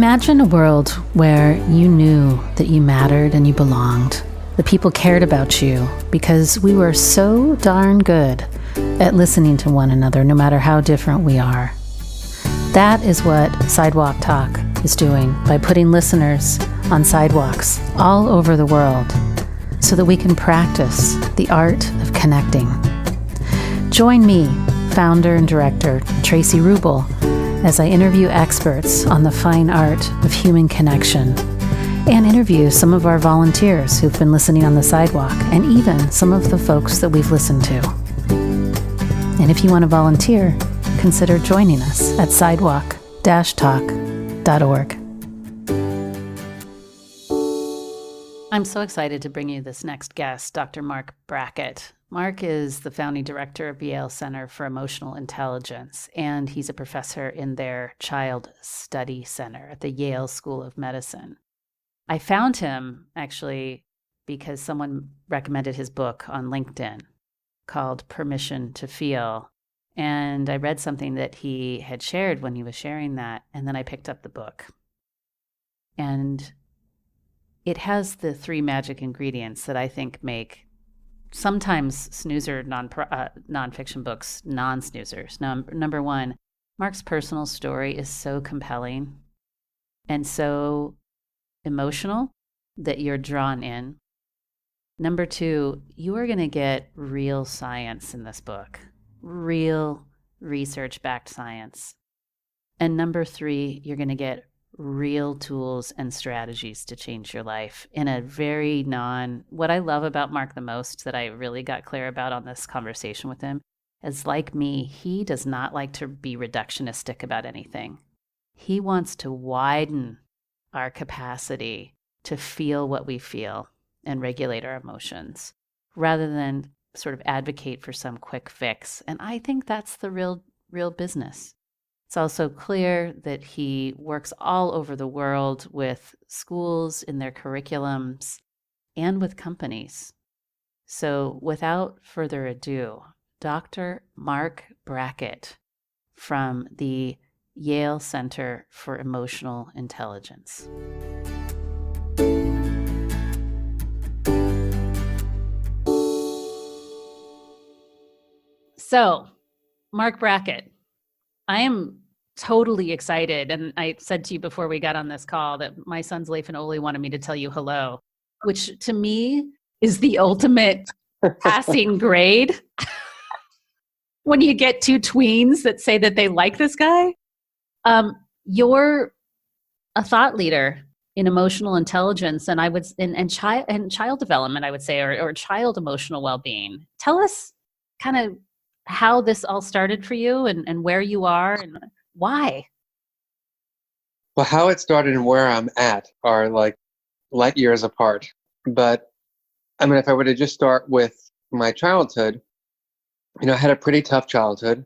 Imagine a world where you knew that you mattered and you belonged. The people cared about you because we were so darn good at listening to one another, no matter how different we are. That is what Sidewalk Talk is doing by putting listeners on sidewalks all over the world so that we can practice the art of connecting. Join me, founder and director Tracy Rubel, as I interview experts on the fine art of human connection and interview some of our volunteers who've been listening on the sidewalk and even some of the folks that we've listened to. And if you want to volunteer, consider joining us at sidewalk-talk.org. I'm so excited to bring you this next guest, Dr. Marc Brackett. Marc is the founding director of Yale Center for Emotional Intelligence, and he's a professor in their Child Study Center at the Yale School of Medicine. I found him, actually, because someone recommended his book on LinkedIn called Permission to Feel, and I read something that he had shared when he was sharing that, and then I picked up the book. And it has the three magic ingredients that I think make sometimes snoozer nonfiction books non-snoozers. Number one, Marc's personal story is so compelling and so emotional that you're drawn in. Number two, you are going to get real science in this book, real research-backed science. And number three, you're going to get real tools and strategies to change your life in a very what I love about Marc the most that I really got clear about on this conversation with him is, like me, he does not like to be reductionistic about anything. He wants to widen our capacity to feel what we feel and regulate our emotions rather than sort of advocate for some quick fix. And I think that's the real business. It's also clear that he works all over the world with schools in their curriculums and with companies. So without further ado, Dr. Marc Brackett from the Yale Center for Emotional Intelligence. So, Marc Brackett, I am totally excited. And I said to you before we got on this call that my sons Leif and Oli wanted me to tell you hello, which to me is the ultimate passing grade. When you get two tweens that say that they like this guy, you're a thought leader in emotional intelligence and child development, I would say, or child emotional well-being. Tell us kind of how this all started for you and where you are and why. Well, how it started and where I'm at are like light years apart. But I mean, if I were to just start with my childhood, I had a pretty tough childhood.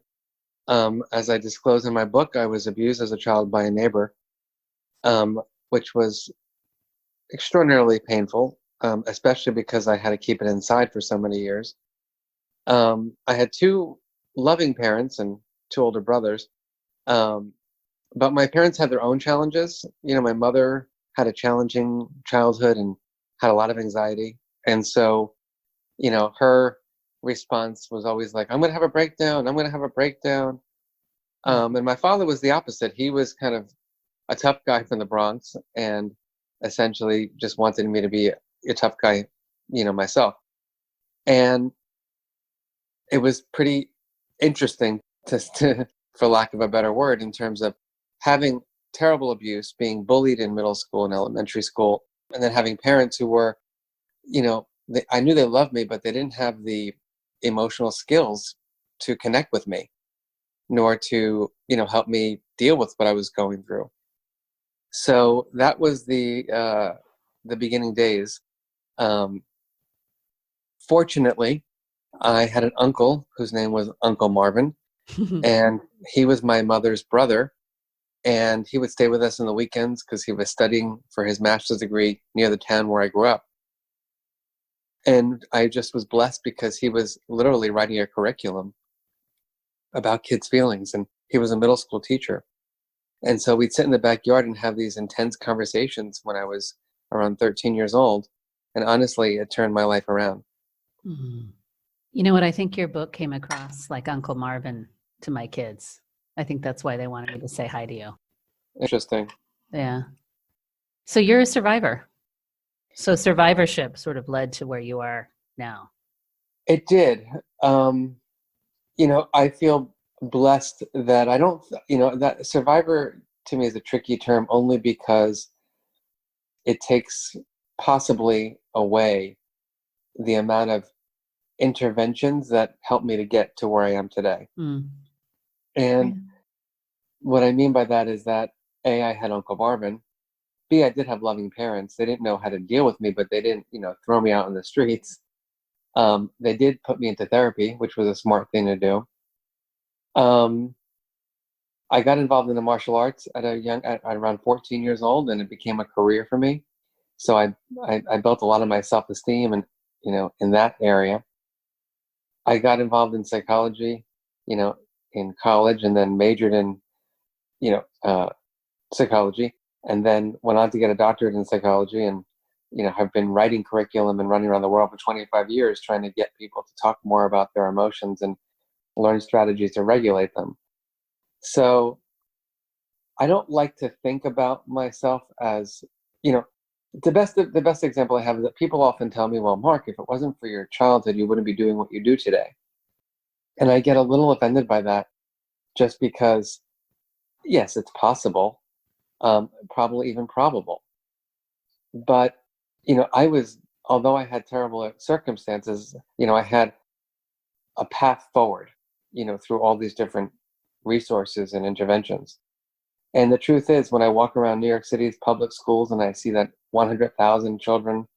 As I disclose in my book, I was abused as a child by a neighbor, which was extraordinarily painful, especially because I had to keep it inside for so many years. I had two loving parents and two older brothers, but my parents had their own challenges. My mother had a challenging childhood and had a lot of anxiety. And so, her response was always like, I'm going to have a breakdown. I'm going to have a breakdown. And my father was the opposite. He was kind of a tough guy from the Bronx and essentially just wanted me to be a tough guy, myself. And it was pretty interesting to, for lack of a better word, in terms of having terrible abuse, being bullied in middle school and elementary school, and then having parents who were, I knew they loved me, but they didn't have the emotional skills to connect with me, nor to, help me deal with what I was going through. So that was the beginning days. Fortunately, I had an uncle whose name was Uncle Marvin, and he was my mother's brother, and he would stay with us on the weekends because he was studying for his master's degree near the town where I grew up. And I just was blessed because he was literally writing a curriculum about kids' feelings, and he was a middle school teacher. And so we'd sit in the backyard and have these intense conversations when I was around 13 years old. And honestly, it turned my life around. Mhm. You know what? I think your book came across like Uncle Marvin to my kids. I think that's why they wanted me to say hi to you. Interesting. Yeah. So you're a survivor. So survivorship sort of led to where you are now. It did. I feel blessed that I don't, that survivor to me is a tricky term only because it takes possibly away the amount of interventions that helped me to get to where I am today. Mm. And Yeah. what I mean by that is that A, I had Uncle Marvin. B, I did have loving parents. They didn't know how to deal with me, but they didn't, throw me out in the streets. They did put me into therapy, which was a smart thing to do. I got involved in the martial arts at around 14 years old, and it became a career for me. So I built a lot of my self-esteem and, in that area. I got involved in psychology, in college, and then majored in, you know, uh, psychology, and then went on to get a doctorate in psychology, and have been writing curriculum and running around the world for 25 years trying to get people to talk more about their emotions and learn strategies to regulate them. So I don't like to think about myself as, you know, the best example I have is that people often tell me, well, Mark, if it wasn't for your childhood, you wouldn't be doing what you do today. And I get a little offended by that just because, yes, it's possible, probably even probable. But, although I had terrible circumstances, I had a path forward, through all these different resources and interventions. And the truth is, when I walk around New York City's public schools and I see that 100,000 children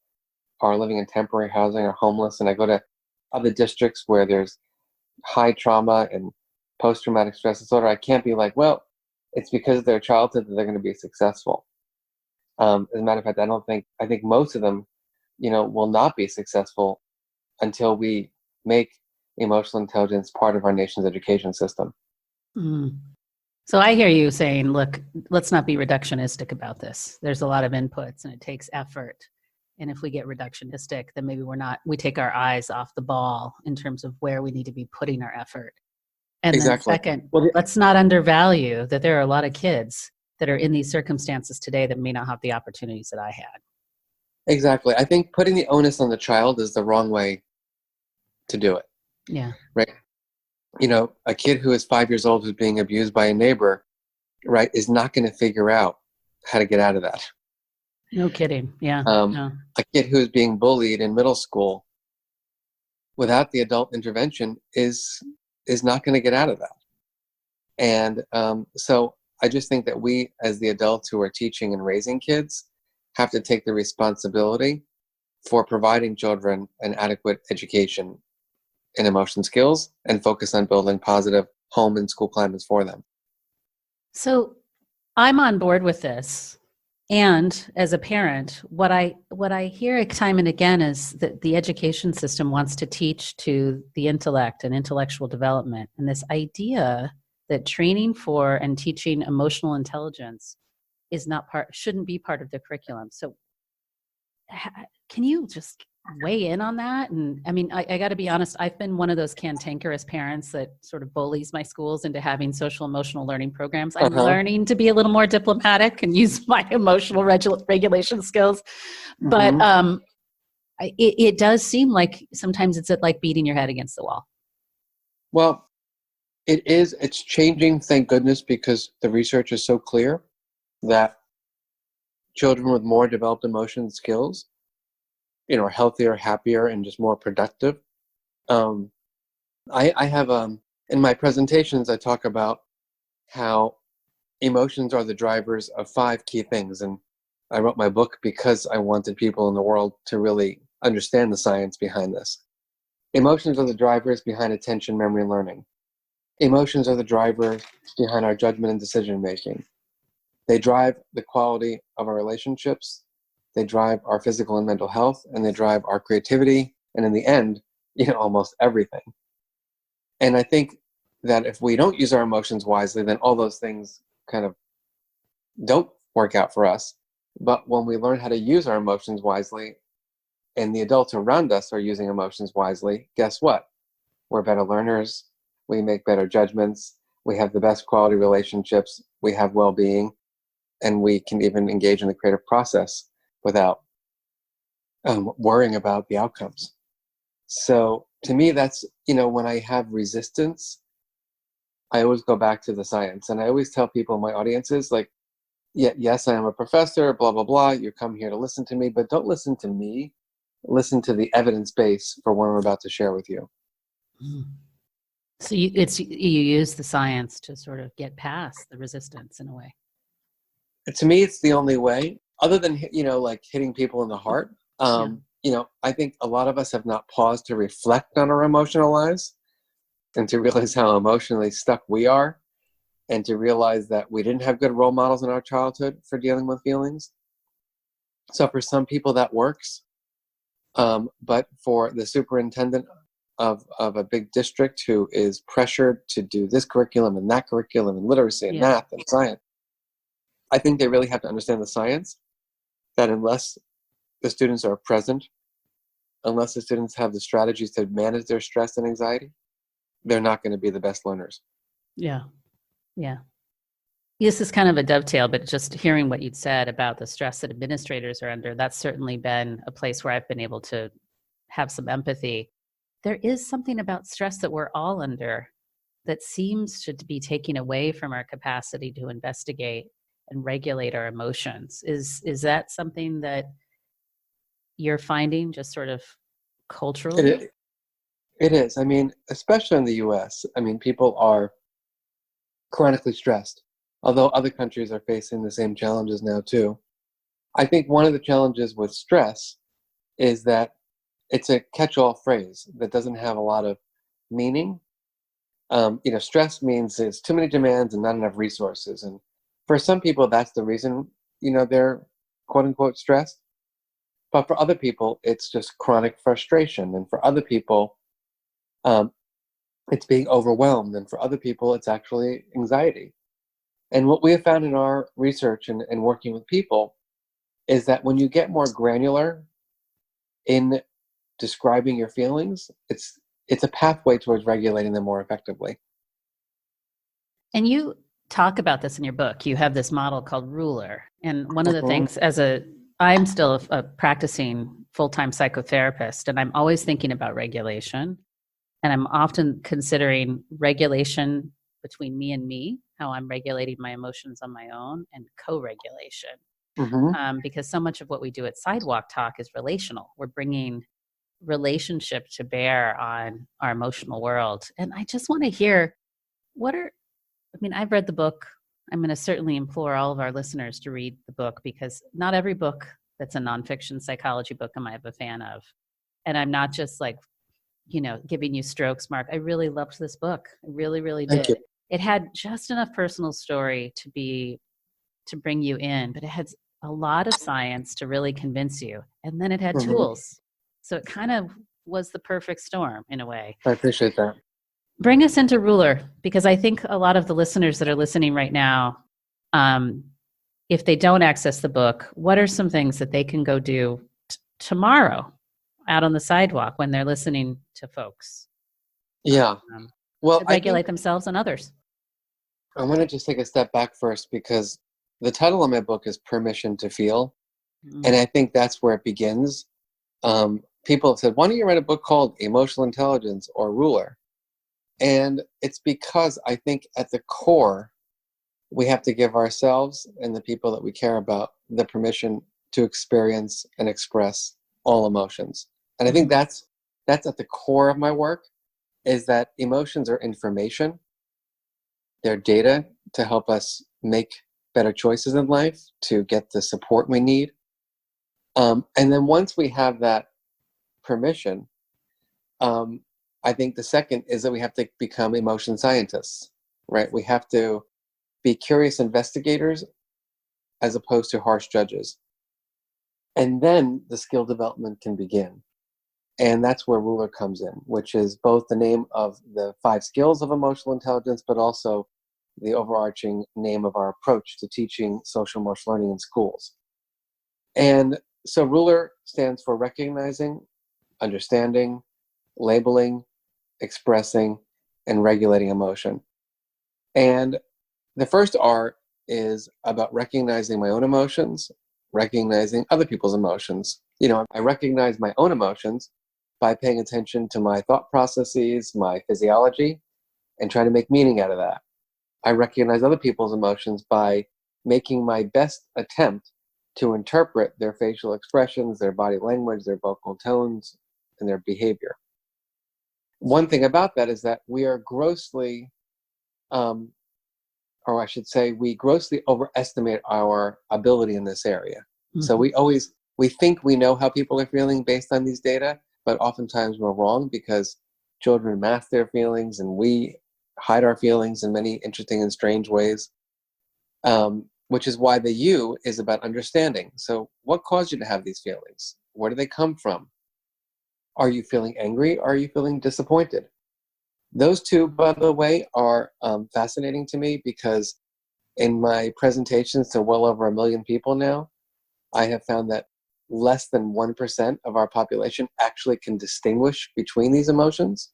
are living in temporary housing or homeless, and I go to other districts where there's high trauma and post-traumatic stress disorder, I can't be like, well, it's because of their childhood that they're going to be successful. As a matter of fact, I think most of them, will not be successful until we make emotional intelligence part of our nation's education system. Mm. So I hear you saying, look, let's not be reductionistic about this. There's a lot of inputs and it takes effort. And if we get reductionistic, then maybe we take our eyes off the ball in terms of where we need to be putting our effort. And then Exactly. second, Well, let's not undervalue that there are a lot of kids that are in these circumstances today that may not have the opportunities that I had. exactly. I think putting the onus on the child is the wrong way to do it, Yeah. right? A kid who is 5 years old who's being abused by a neighbor, right, is not going to figure out how to get out of that. No kidding. Yeah. No. A kid who is being bullied in middle school without the adult intervention is not going to get out of that. And so I just think that we, as the adults who are teaching and raising kids, have to take the responsibility for providing children an adequate education in emotion skills and focus on building positive home and school climates for them. So I'm on board with this. And as a parent, what I hear time and again is that the education system wants to teach to the intellect and intellectual development. And this idea that training for and teaching emotional intelligence shouldn't be part of the curriculum. So can you just weigh in on that? And I mean, I got to be honest, I've been one of those cantankerous parents that sort of bullies my schools into having social emotional learning programs. I'm learning to be a little more diplomatic and use my emotional regulation skills. But it does seem like sometimes it's like beating your head against the wall. Well, it's changing, thank goodness, because the research is so clear that children with more developed emotion skills, are healthier, happier, and just more productive. I have in my presentations, I talk about how emotions are the drivers of 5 key things. And I wrote my book because I wanted people in the world to really understand the science behind this. Emotions are the drivers behind attention, memory, and learning. Emotions are the drivers behind our judgment and decision making. They drive the quality of our relationships. They drive our physical and mental health, and they drive our creativity. And in the end, almost everything. And I think that if we don't use our emotions wisely, then all those things kind of don't work out for us. But when we learn how to use our emotions wisely, and the adults around us are using emotions wisely, guess what? We're better learners. We make better judgments. We have the best quality relationships. We have well-being, and we can even engage in the creative process without worrying about the outcomes. So to me, that's, when I have resistance, I always go back to the science. And I always tell people in my audiences, like, yeah, yes, I am a professor, blah, blah, blah. You come here to listen to me, but don't listen to me. Listen to the evidence base for what I'm about to share with you. Mm. So you use the science to sort of get past the resistance in a way. To me, it's the only way, other than, like hitting people in the heart. I think a lot of us have not paused to reflect on our emotional lives and to realize how emotionally stuck we are, and to realize that we didn't have good role models in our childhood for dealing with feelings. So for some people that works. But for the superintendent of a big district who is pressured to do this curriculum and that curriculum and literacy and math and science, I think they really have to understand the science, that unless the students are present, unless the students have the strategies to manage their stress and anxiety, they're not going to be the best learners. Yeah. Yeah. This is kind of a dovetail, but just hearing what you'd said about the stress that administrators are under, that's certainly been a place where I've been able to have some empathy. There is something about stress that we're all under that seems to be taking away from our capacity to investigate and regulate our emotions. Is that something that you're finding just sort of culturally? It is. I mean, especially in the US, people are chronically stressed, although other countries are facing the same challenges now too. I think one of the challenges with stress is that it's a catch-all phrase that doesn't have a lot of meaning. Stress means it's too many demands and not enough resources. And for some people, that's the reason, they're quote unquote stressed. But for other people, it's just chronic frustration. And for other people, it's being overwhelmed. And for other people, it's actually anxiety. And what we have found in our research and working with people is that when you get more granular in describing your feelings, it's a pathway towards regulating them more effectively. And you talk about this in your book. You have this model called Ruler. And one of the things, I'm still a practicing full-time psychotherapist, and I'm always thinking about regulation. And I'm often considering regulation between me and me, how I'm regulating my emotions on my own, and co-regulation. Because so much of what we do at Sidewalk Talk is relational. We're bringing relationship to bear on our emotional world. And I just want to hear, I've read the book. I'm going to certainly implore all of our listeners to read the book, because not every book that's a nonfiction psychology book am I a fan of. And I'm not just like, giving you strokes, Mark. I really loved this book. I really, really did. Thank you. It had just enough personal story to bring you in, but it had a lot of science to really convince you. And then it had tools. So it kind of was the perfect storm in a way. I appreciate that. Bring us into Ruler, because I think a lot of the listeners that are listening right now, if they don't access the book, what are some things that they can go do tomorrow out on the sidewalk when they're listening to folks? Yeah. To regulate themselves and others. I want to just take a step back first, because the title of my book is Permission to Feel. And I think that's where it begins. People have said, why don't you write a book called Emotional Intelligence or Ruler? And it's because I think at the core, we have to give ourselves and the people that we care about the permission to experience and express all emotions. And I think that's at the core of my work, is that emotions are information. They're data to help us make better choices in life, to get the support we need. And then once we have that permission, I think the second is that we have to become emotion scientists, right? We have to be curious investigators as opposed to harsh judges. And then the skill development can begin. And that's where Ruler comes in, which is both the name of the 5 skills of emotional intelligence, but also the overarching name of our approach to teaching social emotional learning in schools. And so ruler stands for recognizing, understanding, labeling, expressing, and regulating emotion. And the first R is about recognizing my own emotions, recognizing other people's emotions. I recognize my own emotions by paying attention to my thought processes, my physiology, and trying to make meaning out of that. I recognize other people's emotions by making my best attempt to interpret their facial expressions, their body language, their vocal tones, and their behavior. One thing about that is that we are grossly, or I should say, we grossly overestimate our ability in this area. Mm-hmm. So we think we know how people are feeling based on these data, but oftentimes we're wrong because children mask their feelings and we hide our feelings in many interesting and strange ways, which is why the U is about understanding. So what caused you to have these feelings? Where do they come from? Are you feeling angry? Are you feeling disappointed? Those two, by the way, are fascinating to me because in my presentations to well over 1 million people now, I have found that less than 1% of our population actually can distinguish between these emotions.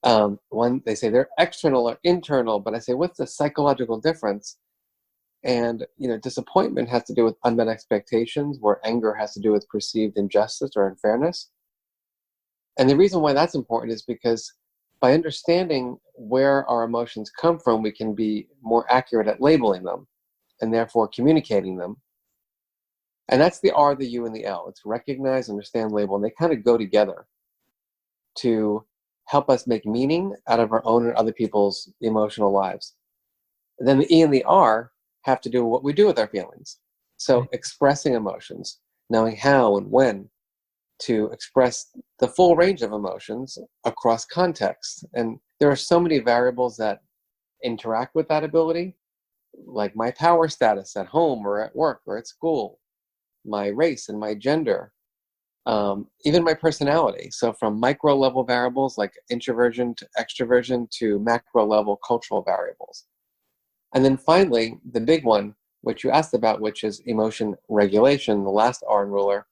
One, they say they're external or internal, but I say, what's the psychological difference? And, disappointment has to do with unmet expectations, where anger has to do with perceived injustice or unfairness. And the reason why that's important is because by understanding where our emotions come from, we can be more accurate at labeling them and therefore communicating them. And that's the R, the U, and the L. It's recognize, understand, label, and they kind of go together to help us make meaning out of our own and other people's emotional lives. And then the E and the R have to do with what we do with our feelings. So expressing emotions, knowing how and when to express the full range of emotions across contexts. And there are so many variables that interact with that ability, like my power status at home or at work or at school, my race and my gender, even my personality. So from micro level variables like introversion to extroversion to macro level cultural variables. And then finally, the big one, which you asked about, which is emotion regulation, the last R in ruler,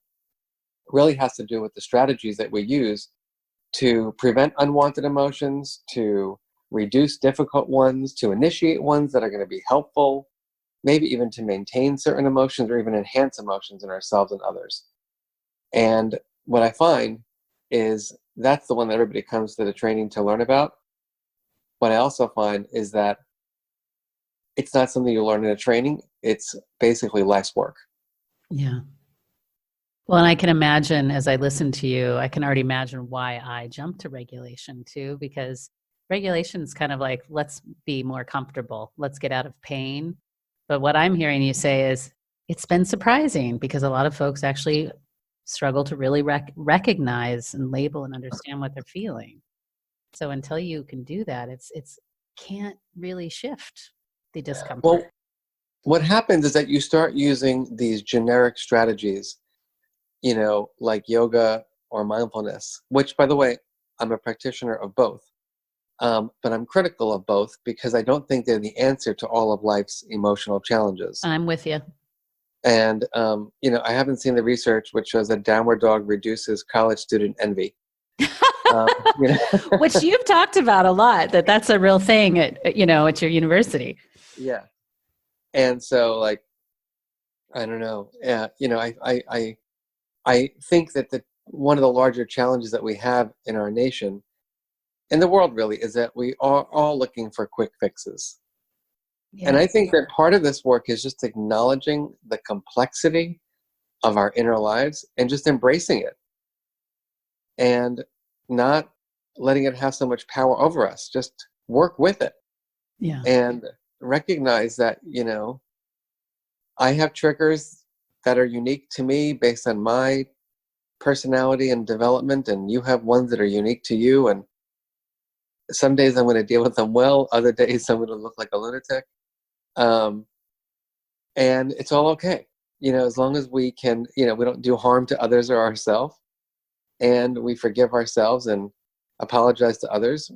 really has to do with the strategies that we use to prevent unwanted emotions, to reduce difficult ones, to initiate ones that are going to be helpful, maybe even to maintain certain emotions or even enhance emotions in ourselves and others. And what I find is that's the one that everybody comes to the training to learn about. What I also find is that it's not something you learn in a training. It's basically life's work. Yeah. Well, and I can imagine as I listen to you, I can already imagine why I jumped to regulation too, because regulation is kind of like, let's be more comfortable. Let's get out of pain. But what I'm hearing you say is it's been surprising because a lot of folks actually struggle to really recognize and label and understand what they're feeling. So until you can do that, it's can't really shift the discomfort. Well, what happens is that you start using these generic strategies, like yoga or mindfulness, which, by the way, I'm a practitioner of both. But I'm critical of both because I don't think they're the answer to all of life's emotional challenges. I'm with you. And, I haven't seen the research which shows that downward dog reduces college student envy. Which you've talked about a lot, that's a real thing at your university. Yeah. And so I don't know. Yeah. I think that one of the larger challenges that we have in our nation, in the world really, is that we are all looking for quick fixes. Yeah. And I think that part of this work is just acknowledging the complexity of our inner lives and just embracing it and not letting it have so much power over us. Just work with it. Yeah. And recognize that, I have triggers that are unique to me based on my personality and development, and you have ones that are unique to you. And some days I'm going to deal with them well, other days I'm going to look like a lunatic. And it's all okay, as long as we can, we don't do harm to others or ourselves, and we forgive ourselves and apologize to others.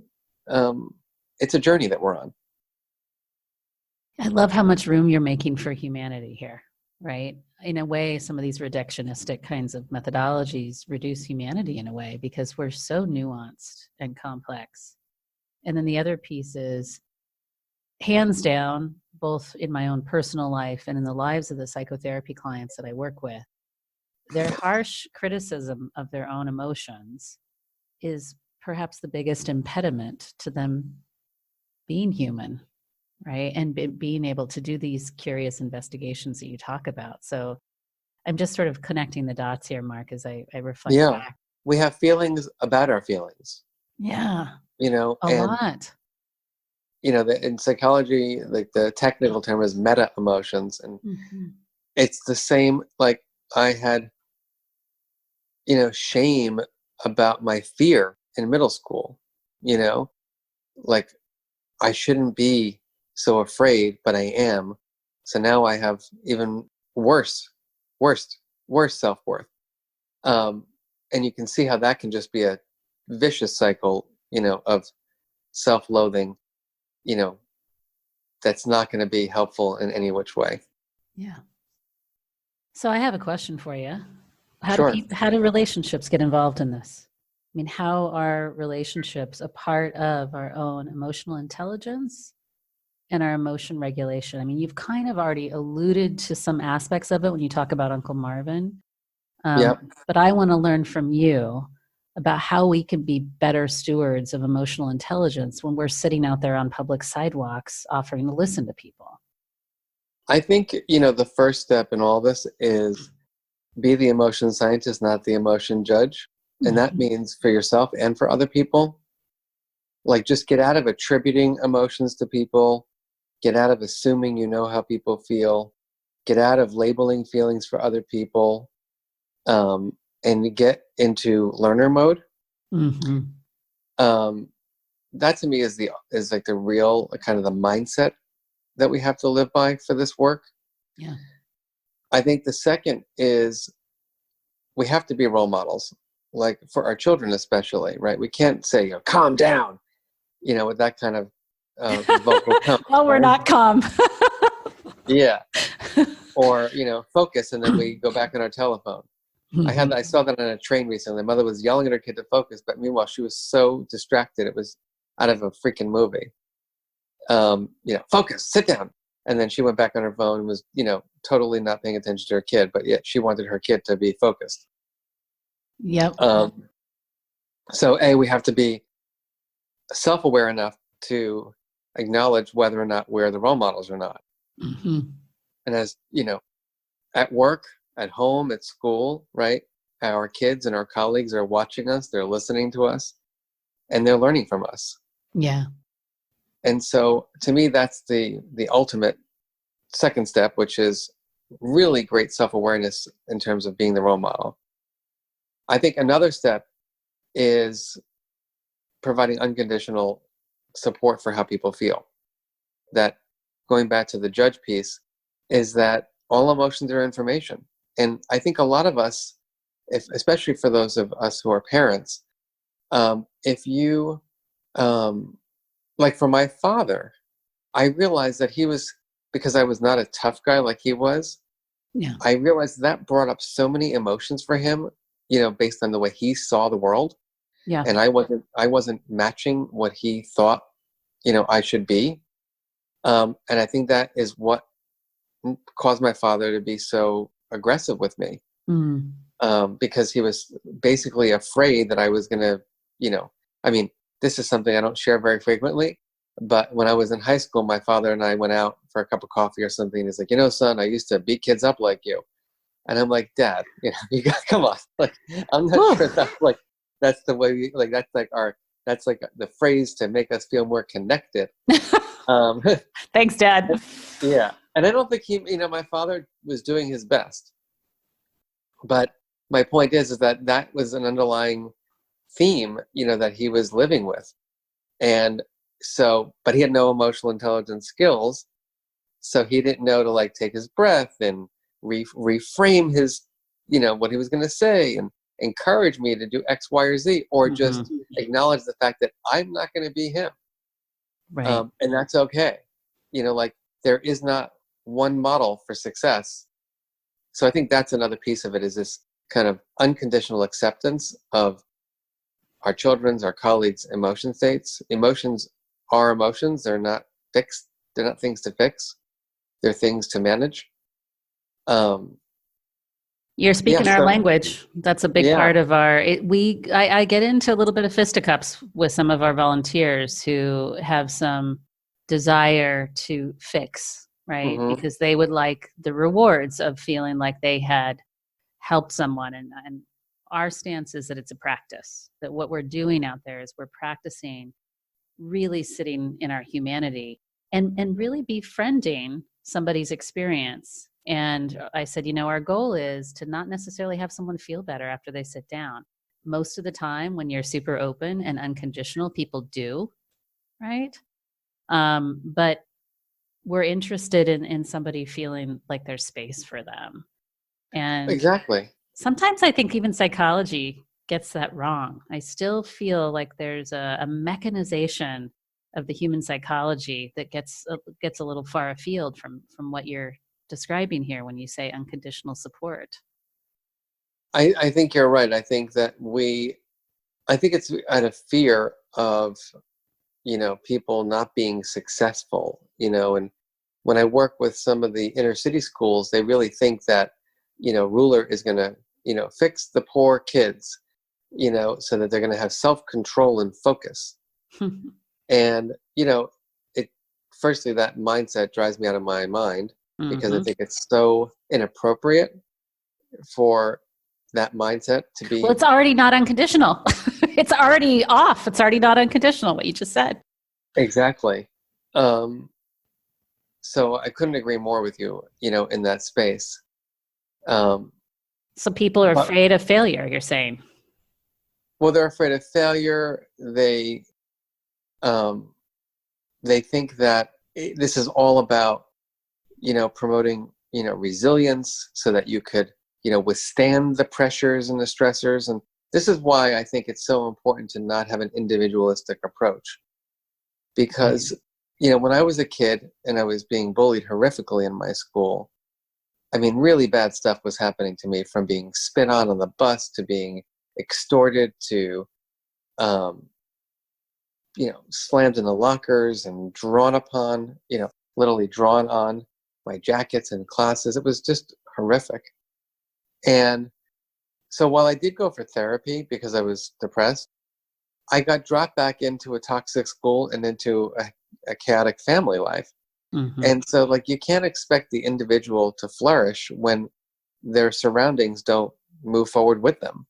It's a journey that we're on. I love how much room you're making for humanity here, right? In a way, some of these reductionistic kinds of methodologies reduce humanity in a way because we're so nuanced and complex. And then the other piece is, hands down, both in my own personal life and in the lives of the psychotherapy clients that I work with, their harsh criticism of their own emotions is perhaps the biggest impediment to them being human, right? And being able to do these curious investigations that you talk about. So I'm just sort of connecting the dots here, Mark, as I reflect Yeah. back. We have feelings about our feelings, Yeah, a and, lot. in psychology, like the technical term is meta emotions. And Mhm. it's the same, like I had, shame about my fear in middle school, you know, like I shouldn't be so afraid, but I am. So now I have even worse, worst, worse self-worth. And you can see how that can just be a vicious cycle, of self-loathing, you know, that's not going to be helpful in any which way. Yeah. So I have a question for you. Sure. How do relationships get involved in this? I mean, how are relationships a part of our own emotional intelligence and our emotion regulation? I mean, you've kind of already alluded to some aspects of it when you talk about Uncle Marvin. Yep. But I want to learn from you about how we can be better stewards of emotional intelligence when we're sitting out there on public sidewalks offering to listen to people. I think, the first step in all this is be the emotion scientist, not the emotion judge. And that Mhm. means for yourself and for other people. Like, just get out of attributing emotions to people, get out of assuming you know how people feel, get out of labeling feelings for other people, and get into learner mode. Mhm. Um, that to me is like the real kind of the mindset that we have to live by for this work. Yeah. I think the second is we have to be role models, like for our children especially, right? We can't say, calm down, with that kind of vocal tone, Well, we're right? not calm. Yeah. Or, focus, and then we go back on our telephone. I Mhm. saw that on a train recently. The mother was yelling at her kid to focus, but meanwhile she was so distracted. It was out of a freaking movie. Focus, sit down. And then she went back on her phone and was, totally not paying attention to her kid, but yet she wanted her kid to be focused. Yep. So we have to be self-aware enough to acknowledge whether or not we're the role models or not. Mhm. And as at work, at home, at school, right, our kids and our colleagues are watching us, they're listening to us, and they're learning from us. Yeah. And so to me, that's the ultimate second step, which is really great self-awareness in terms of being the role model. I think another step is providing unconditional support for how people feel. That, going back to the judge piece, is that all emotions are information. And I think a lot of us, especially for those of us who are parents, if you, like for my father, I realized that he was, because I was not a tough guy like he was, Yeah. I realized that brought up so many emotions for him, based on the way he saw the world. Yeah. And I wasn't matching what he thought, I should be. And I think that is what caused my father to be so aggressive with me, Mm. because he was basically afraid that I was going to, I mean, this is something I don't share very frequently, but when I was in high school, my father and I went out for a cup of coffee or something. And he's like, son, I used to beat kids up like you. And I'm like, Dad, you got, come on. Like, I'm not sure that, like, that's the way that's like the phrase to make us feel more connected. Um, Thanks, Dad. yeah. And I don't think my father was doing his best. But my point is that that was an underlying theme, that he was living with. And so, but he had no emotional intelligence skills. So he didn't know to like take his breath and reframe his, what he was going to say, and encourage me to do X, Y, or Z, or just Mhm. acknowledge the fact that I'm not going to be him. Right. And that's okay. Like there is not one model for success. So I think that's another piece of it, is this kind of unconditional acceptance of our children's, our colleagues' emotion states. Emotions are emotions. They're not fixed. They're not things to fix. They're things to manage. You're Yeah. speaking our language. That's a big Yeah. part of our. I get into a little bit of fisticuffs with some of our volunteers who have some desire to fix, right? Mm-hmm. Because they would like the rewards of feeling like they had helped someone, and our stance is that it's a practice. That what we're doing out there is we're practicing really sitting in our humanity and really befriending somebody's experience. And I said, our goal is to not necessarily have someone feel better after they sit down. Most of the time, when you're super open and unconditional, people do, right? But we're interested in somebody feeling like there's space for them. And Exactly. sometimes I think even psychology gets that wrong. I still feel like there's a mechanization of the human psychology that gets a little far afield from what you're describing here when you say unconditional support. I think you're right. I think it's out of fear of, people not being successful, and when I work with some of the inner city schools, they really think that, ruler is going to, fix the poor kids, so that they're going to have self-control and focus. And, it, firstly, that mindset drives me out of my mind, because I Mm-hmm. think it's so inappropriate for that mindset to Well, be. it's already not unconditional. It's already off. It's already not unconditional, what you just said. Exactly. So I couldn't agree more with you, in that space. So people are But, afraid of failure, you're saying. well, they're afraid of failure. Um, they think that this is all about, promoting, resilience, so that you could, withstand the pressures and the stressors. And this is why I think it's so important to not have an individualistic approach. Because, when I was a kid and I was being bullied horrifically in my school, I mean, really bad stuff was happening to me, from being spit on the bus to being extorted to, um, slammed in the lockers and drawn upon, literally drawn on my jackets in classes. It was just horrific. And so while I did go for therapy because I was depressed, I got dropped back into a toxic school and into a chaotic family life. Mm-hmm. And so, like, you can't expect the individual to flourish when their surroundings don't move forward with them.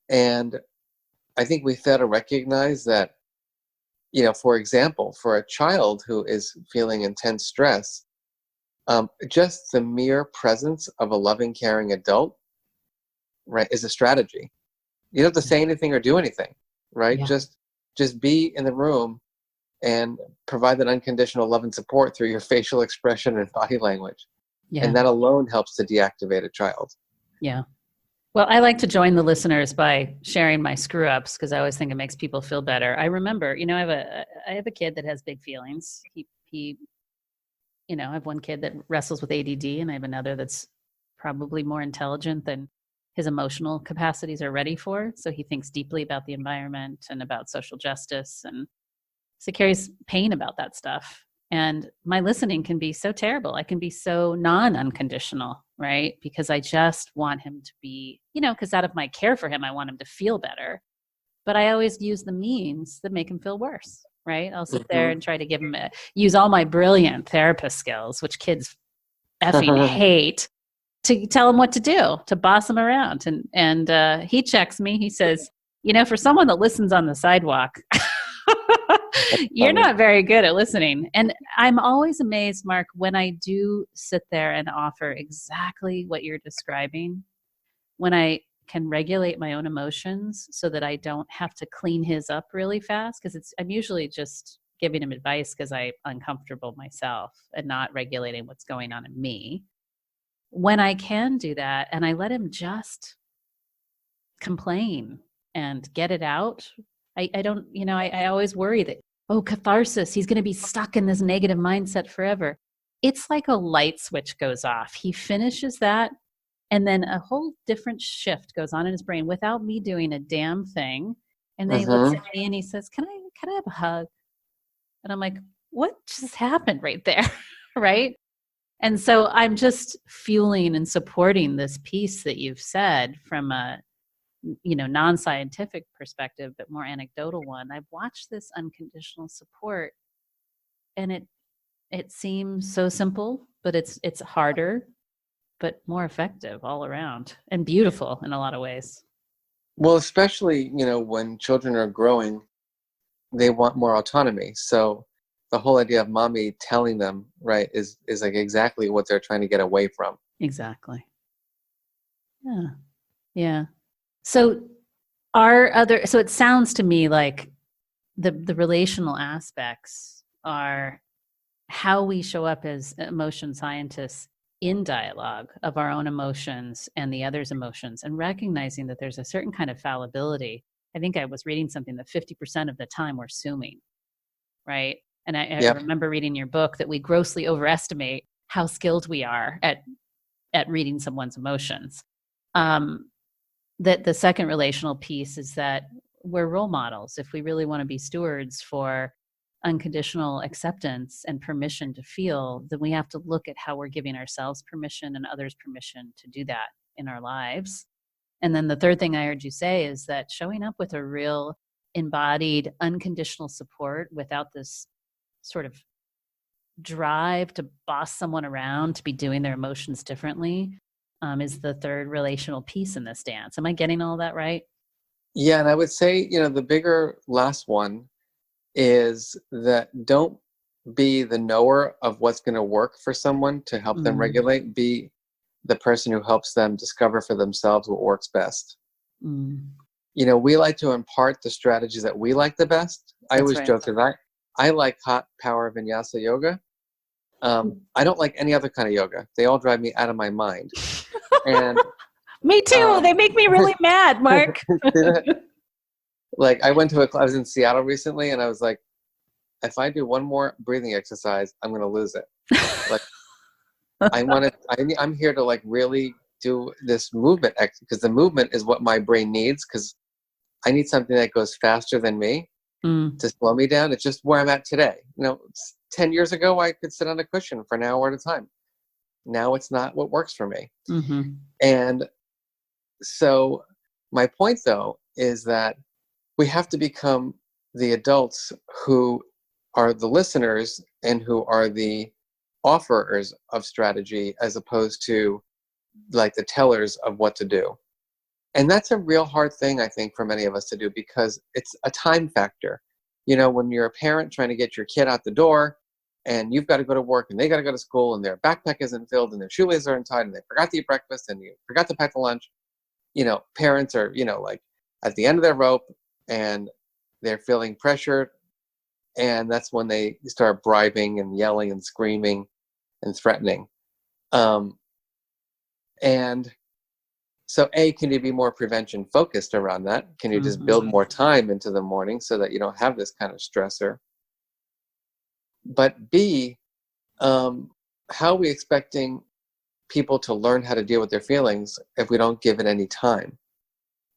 And I think we fail to recognize that, for example, for a child who is feeling intense stress, just the mere presence of a loving, caring adult, right, is a strategy. You don't have to say anything or do anything, right? Yeah. Just be in the room and provide that unconditional love and support through your facial expression and body language. Yeah. And that alone helps to deactivate a child. Yeah. Well, I like to join the listeners by sharing my screw ups because I always think it makes people feel better. I remember, I have a kid that has big feelings. He I have one kid that wrestles with ADD, and I have another that's probably more intelligent than his emotional capacities are ready for. So he thinks deeply about the environment and about social justice, and so carries pain about that stuff. And my listening can be so terrible. I can be so non-unconditional, right? Because I just want him to be, because out of my care for him, I want him to feel better. But I always use the means that make him feel worse, right? I'll sit there and try to give him use all my brilliant therapist skills, which kids effing hate, to tell him what to do, to boss him around. And he checks me. He says, for someone that listens on the sidewalk, you're not very good at listening. And I'm always amazed, Mark, when I do sit there and offer exactly what you're describing, when I can regulate my own emotions so that I don't have to clean his up really fast, because I'm usually just giving him advice because I'm uncomfortable myself and not regulating what's going on in me. When I can do that and I let him just complain and get it out, I don't, I always worry that oh, catharsis. He's going to be stuck in this negative mindset forever. It's like a light switch goes off. He finishes that, and then a whole different shift goes on in his brain without me doing a damn thing. And then he looks Mm-hmm. at me and he says, can I have a hug? And I'm like, what just happened right there? Right. And so I'm just fueling and supporting this piece that you've said from a non-scientific perspective, but more anecdotal one. I've watched this unconditional support, and it seems so simple, but it's harder, but more effective all around and beautiful in a lot of ways. Well, especially, when children are growing, they want more autonomy. So the whole idea of mommy telling them, right, is like exactly what they're trying to get away from. Exactly. Yeah. Yeah. So so it sounds to me like the relational aspects are how we show up as emotion scientists in dialogue of our own emotions and the other's emotions, and recognizing that there's a certain kind of fallibility. I think I was reading something that 50% of the time we're assuming, right? And I Yep. remember reading your book that we grossly overestimate how skilled we are at reading someone's emotions. That the second relational piece is that we're role models. If we really want to be stewards for unconditional acceptance and permission to feel, then we have to look at how we're giving ourselves permission and others permission to do that in our lives. And then the third thing I heard you say is that showing up with a real embodied unconditional support without this sort of drive to boss someone around to be doing their emotions differently is the third relational piece in this dance. Am I getting all that right? Yeah, and I would say, the bigger last one is that don't be the knower of what's going to work for someone to help them Mm, regulate. Be the person who helps them discover for themselves what works best. mm. We like to impart the strategies that we like the best. I That's always right. joke that I like hot power vinyasa yoga. I don't like any other kind of yoga. They all drive me out of my mind. And Me too. They make me really mad, Mark. like I was in Seattle recently, and I was like, if I do one more breathing exercise, I'm going to lose it. Like I'm here to like really do this movement because the movement is what my brain needs, because I need something that goes faster than me Mm, to slow me down. It's just where I'm at today. 10 years ago, I could sit on a cushion for an hour at a time. Now it's not what works for me. mm-hmm, And so my point, though, is that we have to become the adults who are the listeners and who are the offerers of strategy, as opposed to like the tellers of what to do. And that's a real hard thing, I think, for many of us to do, because it's a time factor. When you're a parent trying to get your kid out the door, and you've got to go to work and they got to go to school, and their backpack isn't filled and their shoelaces aren't tied and they forgot to eat breakfast and you forgot to pack the lunch. Parents are, like at the end of their rope, and they're feeling pressured. And that's when they start bribing and yelling and screaming and threatening. Um, and So can you be more prevention focused around that? Can you just mm-hmm. build more time into the morning so that you don't have this kind of stressor? But B, how are we expecting people to learn how to deal with their feelings if we don't give it any time?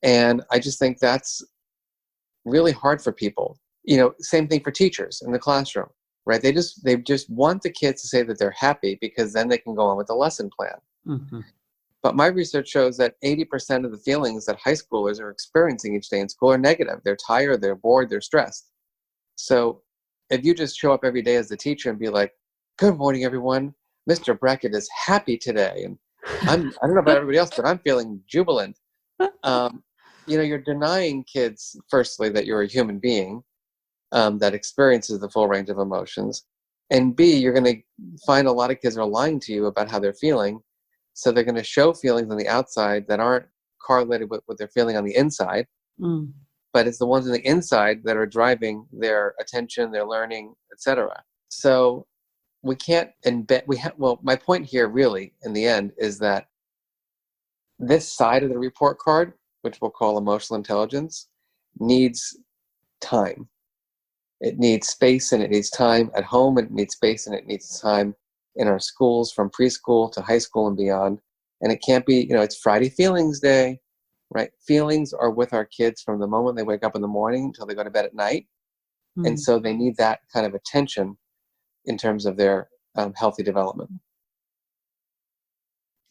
And I just think that's really hard for people. Same thing for teachers in the classroom, right? They just want the kids to say that they're happy, because then they can go on with the lesson plan. Mm-hmm. But my research shows that 80% of the feelings that high schoolers are experiencing each day in school are negative. They're tired, they're bored, they're stressed. So if you just show up every day as the teacher and be like, good morning, everyone, Mr. Brackett is happy today. And I don't know about everybody else, but I'm feeling jubilant. You're denying kids, firstly, that you're a human being that experiences the full range of emotions. And B, you're going to find a lot of kids are lying to you about how they're feeling. So they're going to show feelings on the outside that aren't correlated with what they're feeling on the inside. Mm. But it's the ones on the inside that are driving their attention, their learning, etc. So we can't embed. My point here, really, in the end, is that this side of the report card, which we'll call emotional intelligence, needs time. It needs space and it needs time at home, and it needs space and it needs time in our schools from preschool to high school and beyond. And it can't be, it's Friday Feelings Day, right? Feelings are with our kids from the moment they wake up in the morning until they go to bed at night. And so they need that kind of attention in terms of their healthy development.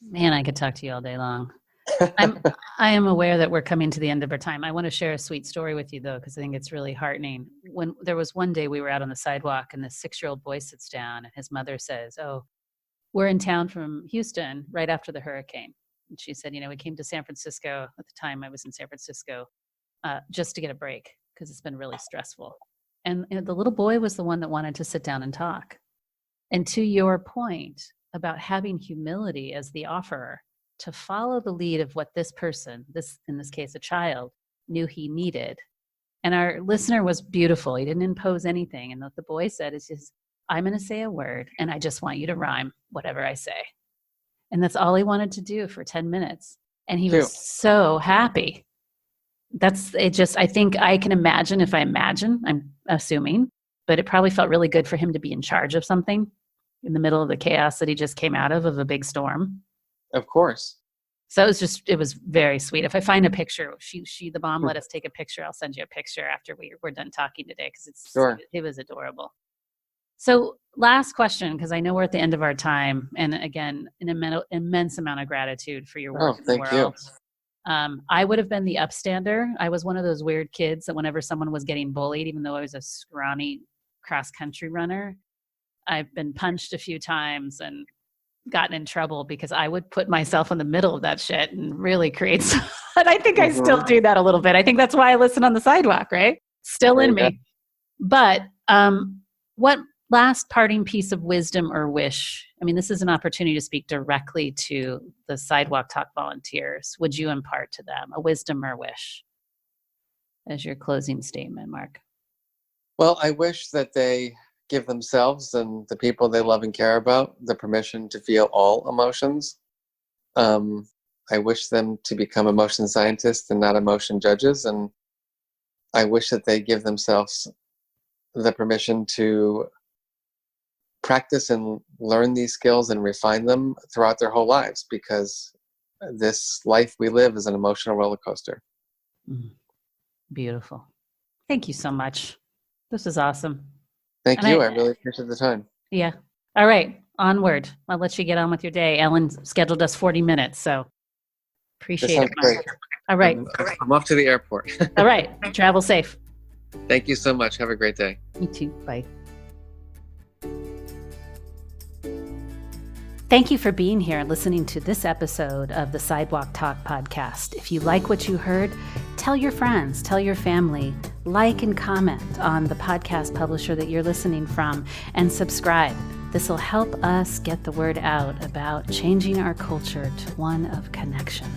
Man, I could talk to you all day long. I am aware that we're coming to the end of our time. I want to share a sweet story with you, though, because I think it's really heartening. When there was one day we were out on the sidewalk and this 6-year-old boy sits down and his mother says, "Oh, we're in town from Houston right after the hurricane." And she said, "We came to San Francisco." At the time I was in San Francisco, just to get a break because it's been really stressful. And the little boy was the one that wanted to sit down and talk. And to your point about having humility as the offerer, to follow the lead of what this person, in this case a child, knew he needed. And our listener was beautiful. He didn't impose anything. And what the boy said is just, "I'm going to say a word and I just want you to rhyme whatever I say." And that's all he wanted to do for 10 minutes. And he was so happy. I think I can imagine, I'm assuming, but it probably felt really good for him to be in charge of something in the middle of the chaos that he just came out of a big storm. Of course. So it was very sweet. If I find a picture, the mom let us take a picture. I'll send you a picture after we're done talking today because it was adorable. So last question, because I know we're at the end of our time. And again, an immense amount of gratitude for your work in the world. I would have been the upstander. I was one of those weird kids that whenever someone was getting bullied, even though I was a scrawny cross-country runner, I've been punched a few times and gotten in trouble because I would put myself in the middle of that shit and really create and I think I still do that a little bit. I think that's why I listen on the sidewalk, right? Still in me. But what last parting piece of wisdom or wish, this is an opportunity to speak directly to the Sidewalk Talk volunteers, would you impart to them, a wisdom or wish, as your closing statement, Marc? Well, I wish that they give themselves and the people they love and care about the permission to feel all emotions. I wish them to become emotion scientists and not emotion judges. And I wish that they give themselves the permission to practice and learn these skills and refine them throughout their whole lives, because this life we live is an emotional roller coaster. Beautiful. Thank you so much. This is awesome. Thank you. I really appreciate the time. Yeah. All right. Onward. I'll let you get on with your day. Ellen scheduled us 40 minutes, so appreciate it, Marc. All right. I'm off to the airport. All right. Travel safe. Thank you so much. Have a great day. You too. Bye. Thank you for being here and listening to this episode of the Sidewalk Talk podcast. If you like what you heard, tell your friends, tell your family, like and comment on the podcast publisher that you're listening from, and subscribe. This will help us get the word out about changing our culture to one of connection.